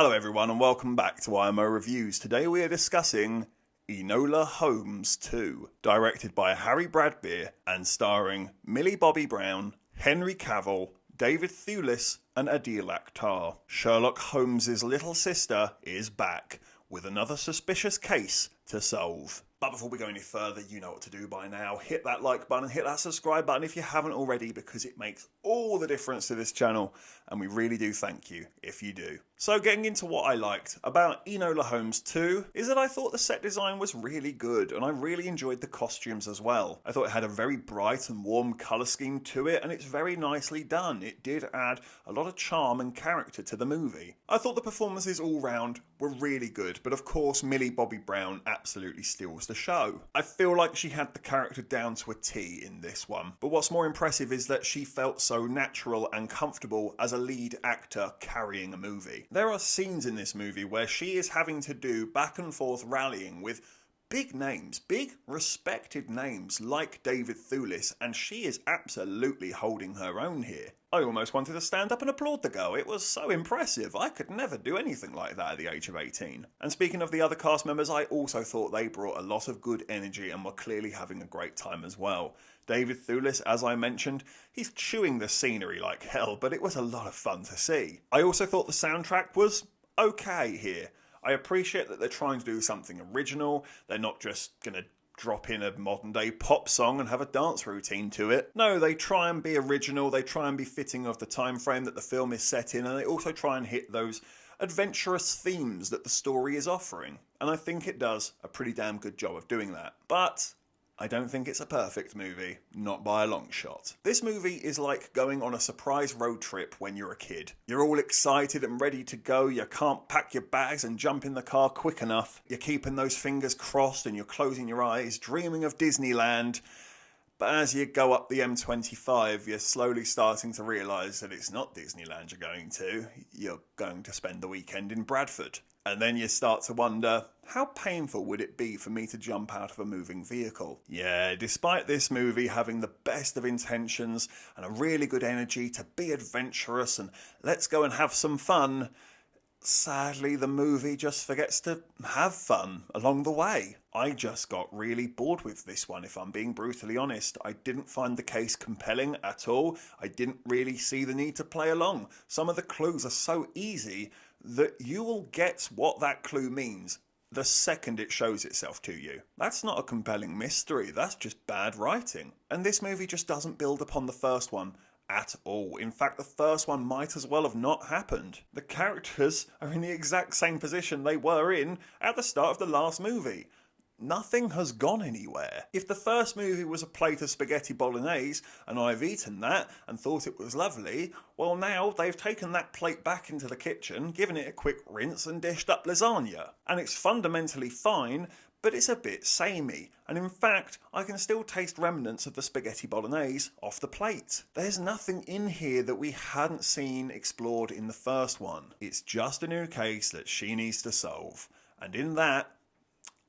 Hello everyone and welcome back to IMO Reviews. Today we are discussing Enola Holmes 2, directed by Harry Bradbeer and starring Millie Bobby Brown, Henry Cavil, David Thewlis and Adil Akhtar. Sherlock Holmes' little sister is back with another suspicious case to solve. But before we go any further, you know what to do by now. Hit that like button, hit that subscribe button if you haven't already, because it makes all the difference to this channel, and we really do thank you if you do. So getting into what I liked about Enola Holmes 2 is that I thought the set design was really good, and I really enjoyed the costumes as well. I thought it had a very bright and warm colour scheme to it, and it's very nicely done. It did add a lot of charm and character to the movie. I thought the performances all round were really good, but of course Millie Bobby Brown absolutely steals the show. I feel like she had the character down to a T in this one, but what's more impressive is that she felt so natural and comfortable as a lead actor carrying a movie. There are scenes in this movie where she is having to do back and forth rallying with big names, big respected names like David Thewlis, and she is absolutely holding her own here. I almost wanted to stand up and applaud the girl. It was so impressive. I could never do anything like that at the age of 18. And speaking of the other cast members, I also thought they brought a lot of good energy and were clearly having a great time as well. David Thewlis, as I mentioned, he's chewing the scenery like hell, but it was a lot of fun to see. I also thought the soundtrack was okay here. I appreciate that they're trying to do something original. They're not just going to drop in a modern day pop song and have a dance routine to it. No, they try and be original, they try and be fitting of the time frame that the film is set in, and they also try and hit those adventurous themes that the story is offering. And I think it does a pretty damn good job of doing that. But I don't think it's a perfect movie, not by a long shot. This movie is like going on a surprise road trip when you're a kid. You're all excited and ready to go, you can't pack your bags and jump in the car quick enough. You're keeping those fingers crossed and you're closing your eyes, dreaming of Disneyland. But as you go up the M25, you're slowly starting to realise that it's not Disneyland you're going to. You're going to spend the weekend in Bradford. And then you start to wonder, how painful would it be for me to jump out of a moving vehicle? Yeah, despite this movie having the best of intentions and a really good energy to be adventurous and let's go and have some fun, sadly the movie just forgets to have fun along the way. I just got really bored with this one, if I'm being brutally honest. I didn't find the case compelling at all. I didn't really see the need to play along. Some of the clues are so easy that you will get what that clue means the second it shows itself to you. That's not a compelling mystery, that's just bad writing. And this movie just doesn't build upon the first one at all. In fact, the first one might as well have not happened. The characters are in the exact same position they were in at the start of the last movie. Nothing has gone anywhere. If the first movie was a plate of spaghetti bolognese and I've eaten that and thought it was lovely, well now they've taken that plate back into the kitchen, given it a quick rinse and dished up lasagna. And it's fundamentally fine, but it's a bit samey. And in fact, I can still taste remnants of the spaghetti bolognese off the plate. There's nothing in here that we hadn't seen explored in the first one. It's just a new case that she needs to solve. And in that,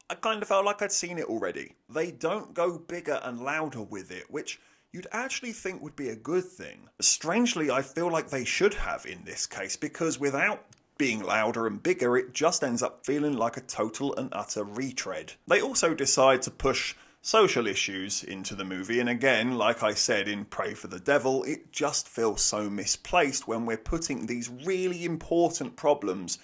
I kind of felt like I'd seen it already. They don't go bigger and louder with it, which you'd actually think would be a good thing. Strangely, I feel like they should have in this case, because without being louder and bigger, it just ends up feeling like a total and utter retread. They also decide to push social issues into the movie, and again, like I said in Pray for the Devil, it just feels so misplaced when we're putting these really important problems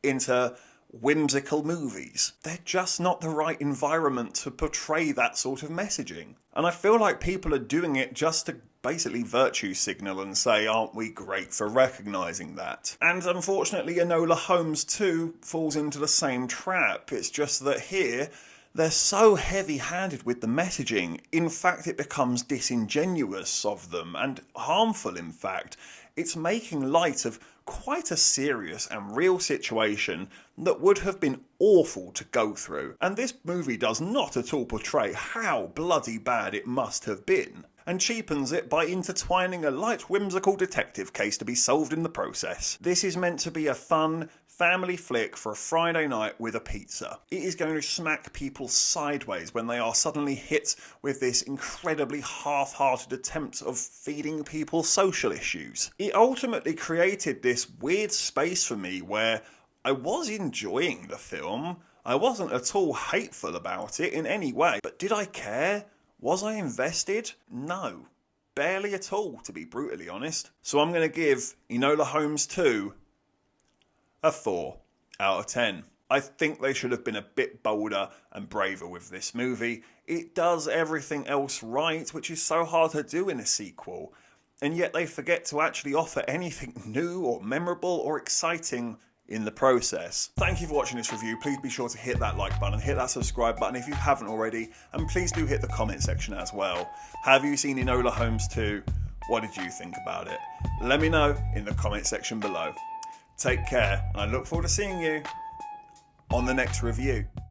into whimsical movies. They're just not the right environment to portray that sort of messaging. And I feel like people are doing it just to basically virtue signal and say, aren't we great for recognising that? And unfortunately, Enola Holmes 2 falls into the same trap. It's just that here, they're so heavy-handed with the messaging. In fact, it becomes disingenuous of them and harmful, in fact. It's making light of quite a serious and real situation that would have been awful to go through. And this movie does not at all portray how bloody bad it must have been, and cheapens it by intertwining a light whimsical detective case to be solved in the process. This is meant to be a fun family flick for a Friday night with a pizza. It is going to smack people sideways when they are suddenly hit with this incredibly half-hearted attempt of feeding people social issues. It ultimately created this weird space for me where I was enjoying the film. I wasn't at all hateful about it in any way. But did I care? Was I invested? No. Barely at all, to be brutally honest. So I'm going to give Enola Holmes 2 a 4 out of 10. I think they should have been a bit bolder and braver with this movie. It does everything else right, which is so hard to do in a sequel. And yet they forget to actually offer anything new or memorable or exciting in the process. Thank you for watching this review. Please be sure to hit that like button, hit that subscribe button if you haven't already, and please do hit the comment section as well. Have you seen Enola Holmes 2? What did you think about it? Let me know in the comment section below. Take care, and I look forward to seeing you on the next review.